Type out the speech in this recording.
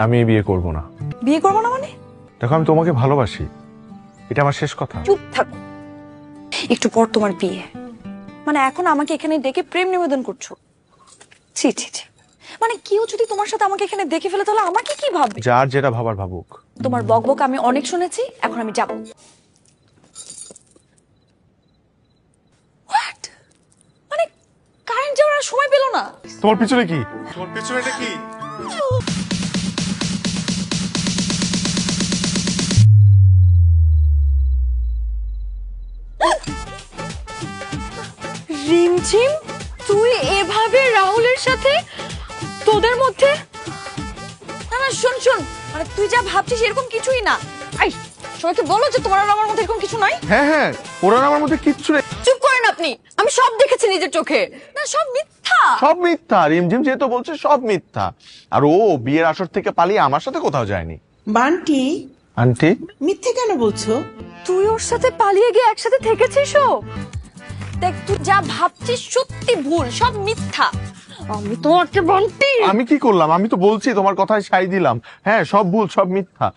আমি বিয়ে করব না। বিয়ে করবো না মানে? দেখো আমি তোমাকে ভালোবাসি, এটা আমার শেষ কথা। চুপ থাকো, একটু পর তোমার বিয়ে, মানে এখন আমাকে এখানে ডেকে প্রেম নিবেদন করছো? ছি ছি ছি, মানে কেউ যদি তোমার সাথে আমাকে এখানে দেখে ফেলে তাহলে আমাকে কি ভাববে? যার যেটা ভাবার ভাবুক। তোমার বকবক আমি অনেক শুনেছি, এখন আমি যাব। What? মানে কারেন্ট যাওয়ার আর সময় পেল না। তোমার পিছনে কি? তোমার পিছনে এটা কি? রিমঝিম, তুই এভাবে রাহুলের সাথে? তোদের মধ্যে? না না, শোন শোন, মানে তুই যা ভাবছিস এরকম কিছুই না। আই, সবাইকে বলো যে তোমার আর আমার মধ্যে এরকম কিছু নাই। হ্যাঁ হ্যাঁ, ওরা আমার মধ্যে কিচ্ছু নেই। চুপ করেন আপনি, আমি সব দেখেছি নিজের চোখে। না, সব মিথ্যা। সব মিথ্যা, রিমঝিম যেহেতু বলছে সব মিথ্যা। আর ও বিয়ের আসর থেকে পালিয়ে আমার সাথে কোথাও যায়নি। বান্টি, আন্টি মিথ্যে কেন বলছো? তুই ওর সাথে পালিয়ে গিয়ে একসাথে থেকেছিস? ও দেখ, তুই যা ভাবছিস সত্যি ভুল, সব মিথ্যা। আমি তোমাকে বান্টি। আমি কি করলাম? আমি তো বলছি তোমার কথায় সাই দিলাম। হ্যাঁ সব ভুল, সব মিথ্যা।